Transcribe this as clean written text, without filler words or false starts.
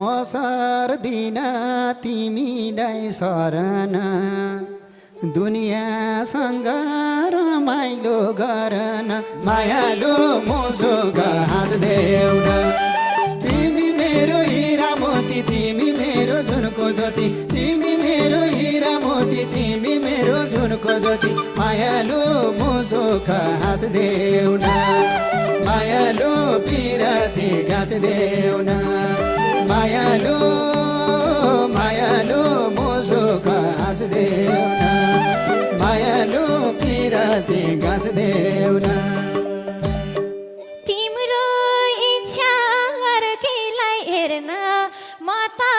सर्दिन तिमीलाई शरण दुनियाँसँग रमाइलो गरन मायालु मुसुक हाँस्देऊ न तिमी मेरो हिरा मोती तिमी मेरो जुनको ज्योति तिमी मेरो हिरा मोती तिमी मेरो जुनको ज्योति मायालु मुसुक हाँस्देऊ न मायालु पिरती गाँस्देऊ न मायालु मायालु मुसुक हाँस्देऊ न मायालु पिरती गाँस्देऊ न तिम्रो इच्छा अर्कैलाई हेर्न म त